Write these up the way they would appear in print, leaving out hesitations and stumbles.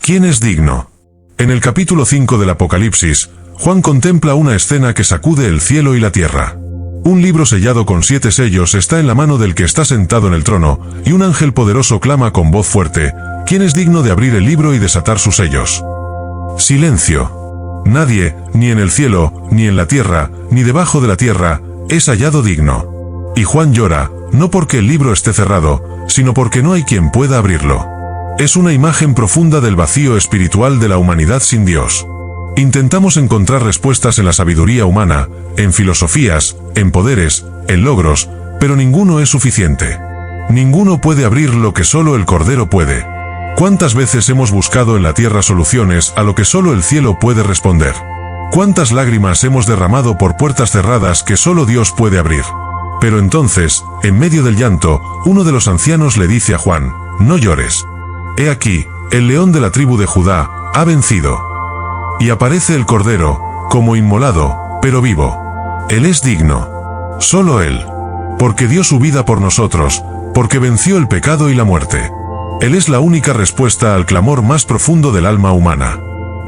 ¿Quién es digno? En el capítulo 5 del Apocalipsis, Juan contempla una escena que sacude el cielo y la tierra. Un libro sellado con 7 sellos está en la mano del que está sentado en el trono, y un ángel poderoso clama con voz fuerte: ¿quién es digno de abrir el libro y desatar sus sellos? Silencio. Nadie, ni en el cielo, ni en la tierra, ni debajo de la tierra, es hallado digno. Y Juan llora, no porque el libro esté cerrado, sino porque no hay quien pueda abrirlo. Es una imagen profunda del vacío espiritual de la humanidad sin Dios. Intentamos encontrar respuestas en la sabiduría humana, en filosofías, en poderes, en logros, pero ninguno es suficiente. Ninguno puede abrir lo que solo el Cordero puede. ¿Cuántas veces hemos buscado en la tierra soluciones a lo que solo el cielo puede responder? ¿Cuántas lágrimas hemos derramado por puertas cerradas que solo Dios puede abrir? Pero entonces, en medio del llanto, uno de los ancianos le dice a Juan: no llores. He aquí, el león de la tribu de Judá ha vencido. Y aparece el Cordero, como inmolado, pero vivo. Él es digno. Solo Él. Porque dio su vida por nosotros, porque venció el pecado y la muerte. Él es la única respuesta al clamor más profundo del alma humana.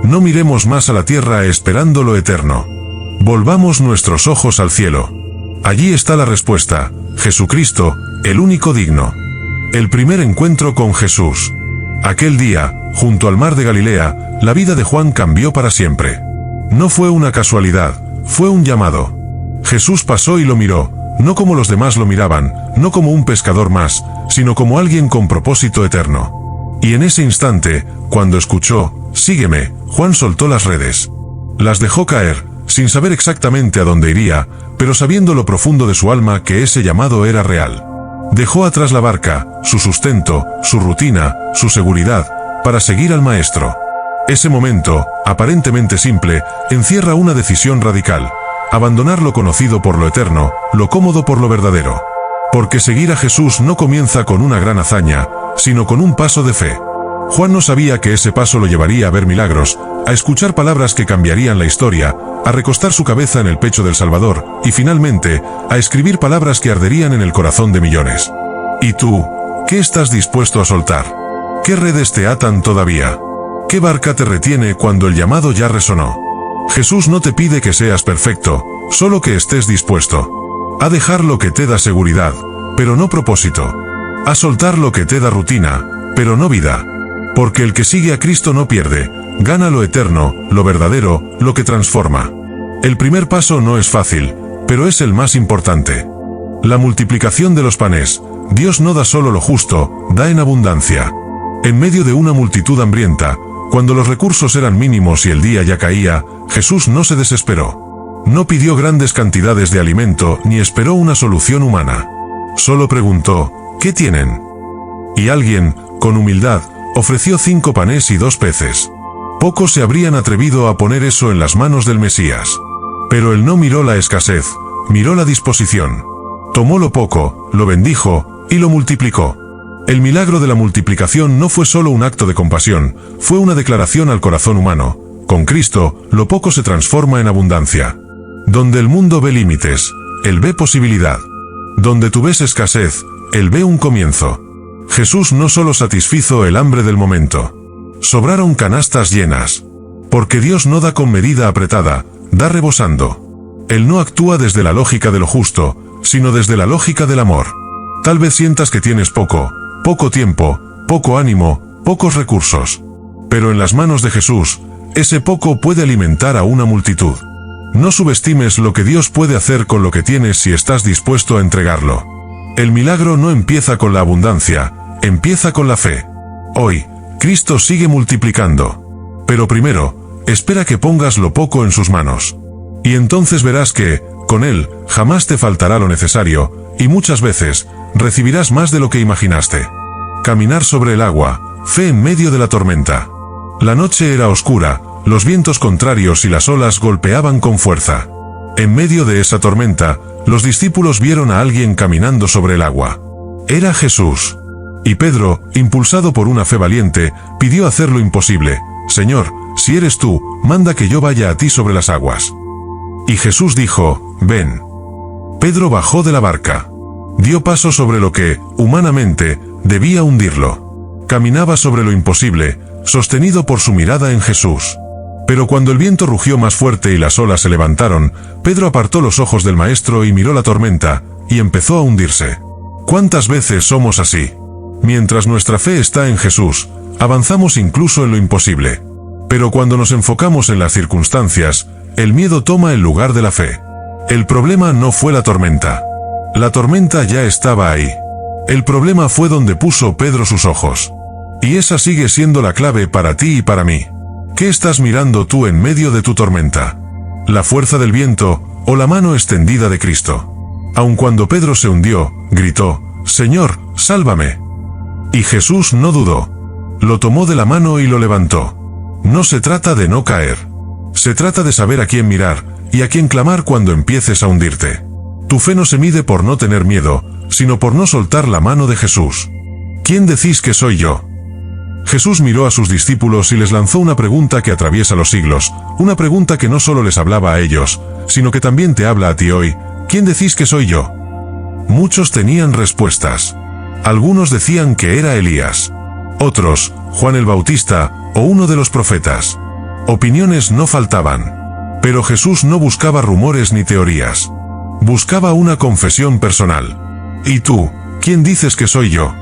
No miremos más a la tierra esperando lo eterno. Volvamos nuestros ojos al cielo. Allí está la respuesta: Jesucristo, el único digno. El primer encuentro con Jesús. Aquel día, junto al mar de Galilea, la vida de Juan cambió para siempre. No fue una casualidad, fue un llamado. Jesús pasó y lo miró, no como los demás lo miraban, no como un pescador más, sino como alguien con propósito eterno. Y en ese instante, cuando escuchó: sígueme, Juan soltó las redes. Las dejó caer, sin saber exactamente a dónde iría, pero sabiendo lo profundo de su alma que ese llamado era real. Dejó atrás la barca, su sustento, su rutina, su seguridad, para seguir al Maestro. Ese momento, aparentemente simple, encierra una decisión radical: abandonar lo conocido por lo eterno, lo cómodo por lo verdadero. Porque seguir a Jesús no comienza con una gran hazaña, sino con un paso de fe. Juan no sabía que ese paso lo llevaría a ver milagros, a escuchar palabras que cambiarían la historia, a recostar su cabeza en el pecho del Salvador, y finalmente, a escribir palabras que arderían en el corazón de millones. ¿Y tú? ¿Qué estás dispuesto a soltar? ¿Qué redes te atan todavía? ¿Qué barca te retiene cuando el llamado ya resonó? Jesús no te pide que seas perfecto, solo que estés dispuesto a dejar lo que te da seguridad, pero no propósito. A soltar lo que te da rutina, pero no vida. Porque el que sigue a Cristo no pierde, gana lo eterno, lo verdadero, lo que transforma. El primer paso no es fácil, pero es el más importante. La multiplicación de los panes. Dios no da solo lo justo, da en abundancia. En medio de una multitud hambrienta, cuando los recursos eran mínimos y el día ya caía, Jesús no se desesperó. No pidió grandes cantidades de alimento ni esperó una solución humana. Solo preguntó: ¿qué tienen? Y alguien, con humildad, ofreció 5 panes y 2 peces. Pocos se habrían atrevido a poner eso en las manos del Mesías. Pero él no miró la escasez, miró la disposición. Tomó lo poco, lo bendijo, y lo multiplicó. El milagro de la multiplicación no fue solo un acto de compasión, fue una declaración al corazón humano: con Cristo, lo poco se transforma en abundancia. Donde el mundo ve límites, Él ve posibilidad. Donde tú ves escasez, Él ve un comienzo. Jesús no solo satisfizo el hambre del momento. Sobraron canastas llenas. Porque Dios no da con medida apretada, da rebosando. Él no actúa desde la lógica de lo justo, sino desde la lógica del amor. Tal vez sientas que tienes poco tiempo, poco ánimo, pocos recursos. Pero en las manos de Jesús, ese poco puede alimentar a una multitud. No subestimes lo que Dios puede hacer con lo que tienes si estás dispuesto a entregarlo. El milagro no empieza con la abundancia, empieza con la fe. Hoy, Cristo sigue multiplicando. Pero primero, espera que pongas lo poco en sus manos. Y entonces verás que, con Él, jamás te faltará lo necesario, y muchas veces, recibirás más de lo que imaginaste. Caminar sobre el agua, fe en medio de la tormenta. La noche era oscura, los vientos contrarios y las olas golpeaban con fuerza. En medio de esa tormenta, los discípulos vieron a alguien caminando sobre el agua. Era Jesús. Y Pedro, impulsado por una fe valiente, pidió hacer lo imposible: Señor, si eres tú, manda que yo vaya a ti sobre las aguas. Y Jesús dijo: ven. Pedro bajó de la barca. Dio paso sobre lo que, humanamente, debía hundirlo. Caminaba sobre lo imposible, sostenido por su mirada en Jesús. Pero cuando el viento rugió más fuerte y las olas se levantaron, Pedro apartó los ojos del Maestro y miró la tormenta, y empezó a hundirse. ¿Cuántas veces somos así? Mientras nuestra fe está en Jesús, avanzamos incluso en lo imposible. Pero cuando nos enfocamos en las circunstancias, el miedo toma el lugar de la fe. El problema no fue la tormenta. La tormenta ya estaba ahí. El problema fue donde puso Pedro sus ojos. Y esa sigue siendo la clave para ti y para mí. ¿Qué estás mirando tú en medio de tu tormenta? ¿La fuerza del viento o la mano extendida de Cristo? Aun cuando Pedro se hundió, gritó, «Señor, sálvame». Y Jesús no dudó. Lo tomó de la mano y lo levantó. No se trata de no caer. Se trata de saber a quién mirar y a quién clamar cuando empieces a hundirte. Tu fe no se mide por no tener miedo, sino por no soltar la mano de Jesús. ¿Quién decís que soy yo? Jesús miró a sus discípulos y les lanzó una pregunta que atraviesa los siglos, una pregunta que no solo les hablaba a ellos, sino que también te habla a ti hoy. ¿Quién decís que soy yo? Muchos tenían respuestas. Algunos decían que era Elías. Otros, Juan el Bautista, o uno de los profetas. Opiniones no faltaban. Pero Jesús no buscaba rumores ni teorías. Buscaba una confesión personal. ¿Y tú, quién dices que soy yo?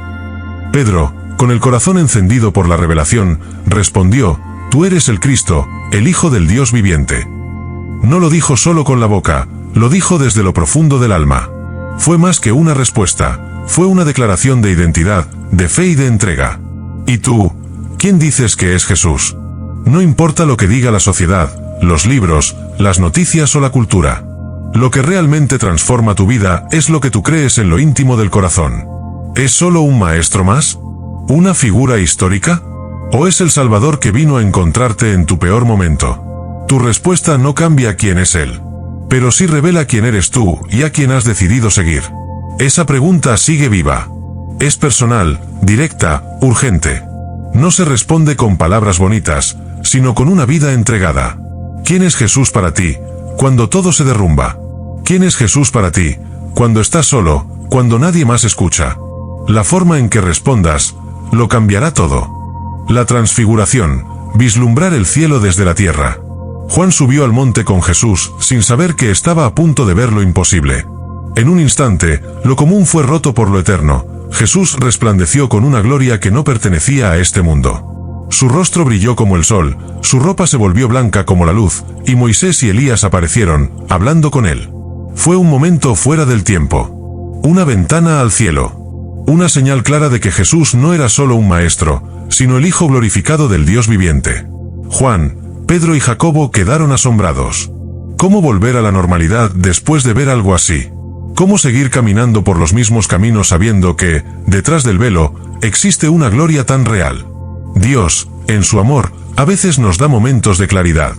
Pedro, con el corazón encendido por la revelación, respondió, «Tú eres el Cristo, el Hijo del Dios viviente». No lo dijo solo con la boca, lo dijo desde lo profundo del alma. Fue más que una respuesta, fue una declaración de identidad, de fe y de entrega. ¿Y tú, quién dices que es Jesús? No importa lo que diga la sociedad, los libros, las noticias o la cultura. Lo que realmente transforma tu vida es lo que tú crees en lo íntimo del corazón. ¿Es solo un maestro más? ¿Una figura histórica? ¿O es el Salvador que vino a encontrarte en tu peor momento? Tu respuesta no cambia quién es Él, pero sí revela quién eres tú y a quién has decidido seguir. Esa pregunta sigue viva. Es personal, directa, urgente. No se responde con palabras bonitas, sino con una vida entregada. ¿Quién es Jesús para ti, cuando todo se derrumba? ¿Quién es Jesús para ti, cuando estás solo, cuando nadie más escucha? La forma en que respondas lo cambiará todo. La transfiguración, vislumbrar el cielo desde la tierra. Juan subió al monte con Jesús sin saber que estaba a punto de ver lo imposible. En un instante, lo común fue roto por lo eterno. Jesús resplandeció con una gloria que no pertenecía a este mundo. Su rostro brilló como el sol, su ropa se volvió blanca como la luz, y Moisés y Elías aparecieron, hablando con él. Fue un momento fuera del tiempo. Una ventana al cielo. Una señal clara de que Jesús no era solo un maestro, sino el Hijo glorificado del Dios viviente. Juan, Pedro y Jacobo quedaron asombrados. ¿Cómo volver a la normalidad después de ver algo así? ¿Cómo seguir caminando por los mismos caminos sabiendo que, detrás del velo, existe una gloria tan real? Dios, en su amor, a veces nos da momentos de claridad.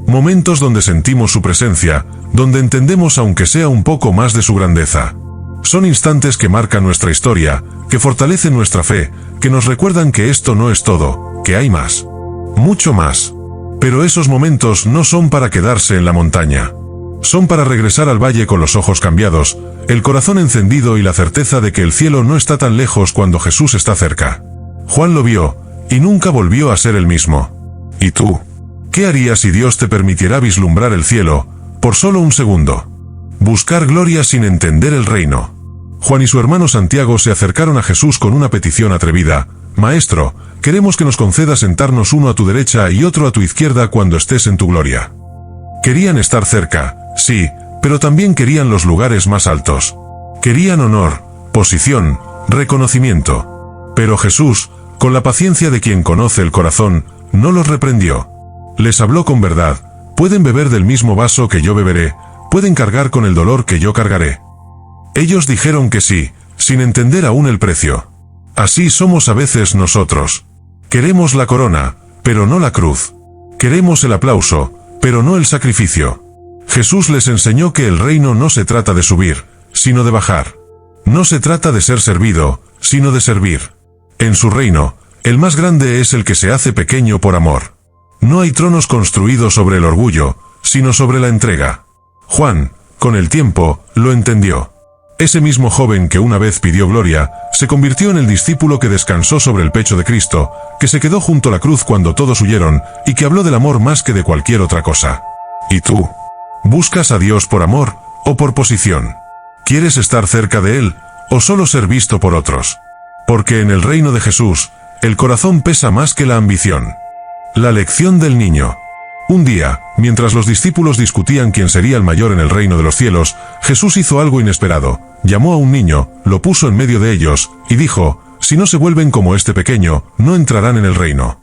Momentos donde sentimos su presencia, donde entendemos aunque sea un poco más de su grandeza. Son instantes que marcan nuestra historia, que fortalecen nuestra fe, que nos recuerdan que esto no es todo, que hay más. Mucho más. Pero esos momentos no son para quedarse en la montaña. Son para regresar al valle con los ojos cambiados, el corazón encendido y la certeza de que el cielo no está tan lejos cuando Jesús está cerca. Juan lo vio, y nunca volvió a ser el mismo. ¿Y tú? ¿Qué harías si Dios te permitiera vislumbrar el cielo, por solo un segundo? Buscar gloria sin entender el reino. Juan y su hermano Santiago se acercaron a Jesús con una petición atrevida. «Maestro, queremos que nos conceda sentarnos uno a tu derecha y otro a tu izquierda cuando estés en tu gloria». Querían estar cerca, sí, pero también querían los lugares más altos. Querían honor, posición, reconocimiento. Pero Jesús, con la paciencia de quien conoce el corazón, no los reprendió. Les habló con verdad. «Pueden beber del mismo vaso que yo beberé, pueden cargar con el dolor que yo cargaré». Ellos dijeron que sí, sin entender aún el precio. Así somos a veces nosotros. Queremos la corona, pero no la cruz. Queremos el aplauso, pero no el sacrificio. Jesús les enseñó que el reino no se trata de subir, sino de bajar. No se trata de ser servido, sino de servir. En su reino, el más grande es el que se hace pequeño por amor. No hay tronos construidos sobre el orgullo, sino sobre la entrega. Juan, con el tiempo, lo entendió. Ese mismo joven que una vez pidió gloria, se convirtió en el discípulo que descansó sobre el pecho de Cristo, que se quedó junto a la cruz cuando todos huyeron, y que habló del amor más que de cualquier otra cosa. ¿Y tú? ¿Buscas a Dios por amor o por posición? ¿Quieres estar cerca de Él o solo ser visto por otros? Porque en el reino de Jesús, el corazón pesa más que la ambición. La lección del niño. Un día, mientras los discípulos discutían quién sería el mayor en el reino de los cielos, Jesús hizo algo inesperado. Llamó a un niño, lo puso en medio de ellos, y dijo: si no se vuelven como este pequeño, no entrarán en el reino.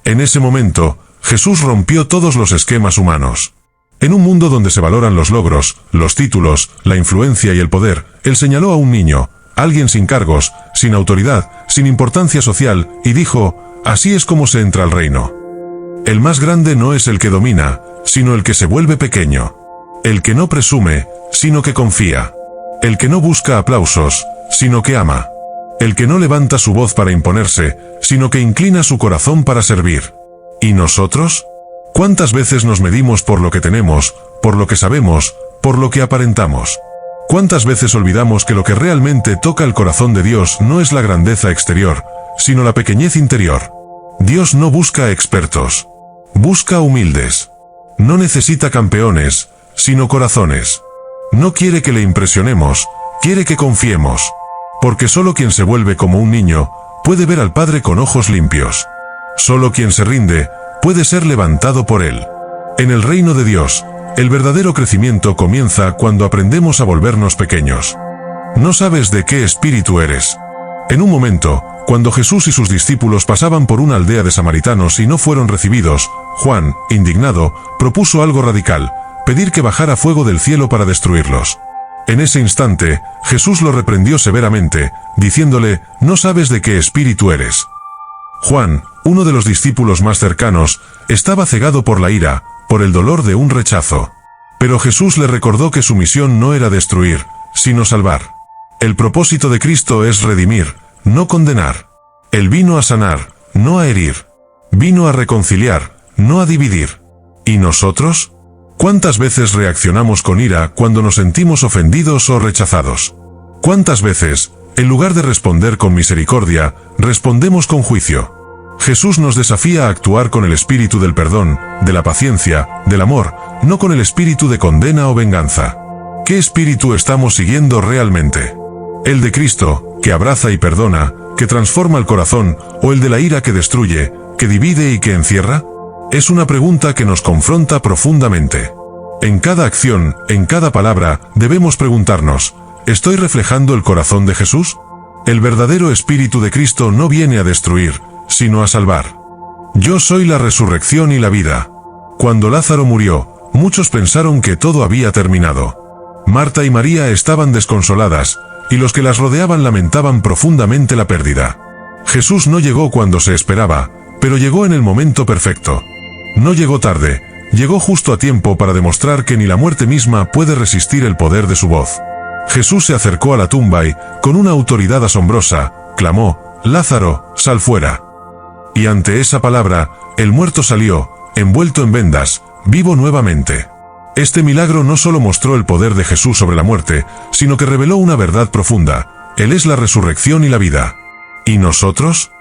En ese momento, Jesús rompió todos los esquemas humanos. En un mundo donde se valoran los logros, los títulos, la influencia y el poder, Él señaló a un niño, alguien sin cargos, sin autoridad, sin importancia social, y dijo: así es como se entra al reino. El más grande no es el que domina, sino el que se vuelve pequeño. El que no presume, sino que confía. El que no busca aplausos, sino que ama. El que no levanta su voz para imponerse, sino que inclina su corazón para servir. ¿Y nosotros? ¿Cuántas veces nos medimos por lo que tenemos, por lo que sabemos, por lo que aparentamos? ¿Cuántas veces olvidamos que lo que realmente toca el corazón de Dios no es la grandeza exterior, sino la pequeñez interior? Dios no busca expertos. Busca humildes. No necesita campeones, sino corazones. No quiere que le impresionemos, quiere que confiemos. Porque solo quien se vuelve como un niño, puede ver al Padre con ojos limpios. Solo quien se rinde, puede ser levantado por Él. En el reino de Dios, el verdadero crecimiento comienza cuando aprendemos a volvernos pequeños. No sabes de qué espíritu eres. En un momento, cuando Jesús y sus discípulos pasaban por una aldea de samaritanos y no fueron recibidos, Juan, indignado, propuso algo radical: pedir que bajara fuego del cielo para destruirlos. En ese instante, Jesús lo reprendió severamente, diciéndole: no sabes de qué espíritu eres. Juan, uno de los discípulos más cercanos, estaba cegado por la ira, por el dolor de un rechazo. Pero Jesús le recordó que su misión no era destruir, sino salvar. El propósito de Cristo es redimir, no condenar. Él vino a sanar, no a herir. Vino a reconciliar, no a dividir. ¿Y nosotros? ¿Cuántas veces reaccionamos con ira cuando nos sentimos ofendidos o rechazados? ¿Cuántas veces, en lugar de responder con misericordia, respondemos con juicio? Jesús nos desafía a actuar con el espíritu del perdón, de la paciencia, del amor, no con el espíritu de condena o venganza. ¿Qué espíritu estamos siguiendo realmente? ¿El de Cristo, que abraza y perdona, que transforma el corazón, o el de la ira que destruye, que divide y que encierra? Es una pregunta que nos confronta profundamente. En cada acción, en cada palabra, debemos preguntarnos: ¿estoy reflejando el corazón de Jesús? El verdadero espíritu de Cristo no viene a destruir, sino a salvar. Yo soy la resurrección y la vida. Cuando Lázaro murió, muchos pensaron que todo había terminado. Marta y María estaban desconsoladas, y los que las rodeaban lamentaban profundamente la pérdida. Jesús no llegó cuando se esperaba, pero llegó en el momento perfecto. No llegó tarde, llegó justo a tiempo para demostrar que ni la muerte misma puede resistir el poder de su voz. Jesús se acercó a la tumba y, con una autoridad asombrosa, clamó: «Lázaro, sal fuera». Y ante esa palabra, el muerto salió, envuelto en vendas, vivo nuevamente. Este milagro no solo mostró el poder de Jesús sobre la muerte, sino que reveló una verdad profunda: Él es la resurrección y la vida. ¿Y nosotros?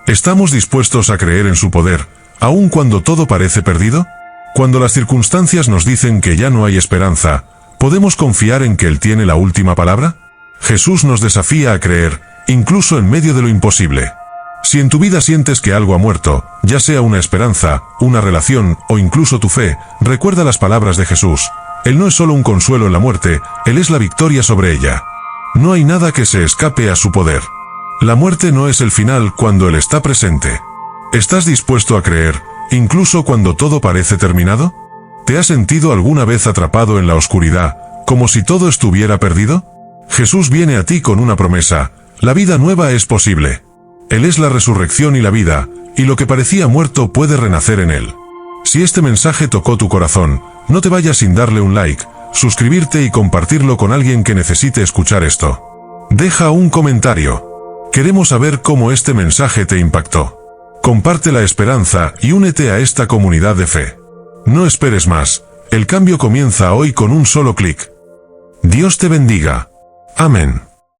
¿Estamos dispuestos a creer en su poder, aun cuando todo parece perdido? Cuando las circunstancias nos dicen que ya no hay esperanza, ¿podemos confiar en que Él tiene la última palabra? Jesús nos desafía a creer, incluso en medio de lo imposible. Si en tu vida sientes que algo ha muerto, ya sea una esperanza, una relación o incluso tu fe, recuerda las palabras de Jesús: Él no es solo un consuelo en la muerte, Él es la victoria sobre ella. No hay nada que se escape a su poder. La muerte no es el final cuando Él está presente. ¿Estás dispuesto a creer, incluso cuando todo parece terminado? ¿Te has sentido alguna vez atrapado en la oscuridad, como si todo estuviera perdido? Jesús viene a ti con una promesa: la vida nueva es posible. Él es la resurrección y la vida, y lo que parecía muerto puede renacer en Él. Si este mensaje tocó tu corazón, no te vayas sin darle un like, suscribirte y compartirlo con alguien que necesite escuchar esto. Deja un comentario. Queremos saber cómo este mensaje te impactó. Comparte la esperanza y únete a esta comunidad de fe. No esperes más, el cambio comienza hoy con un solo clic. Dios te bendiga. Amén.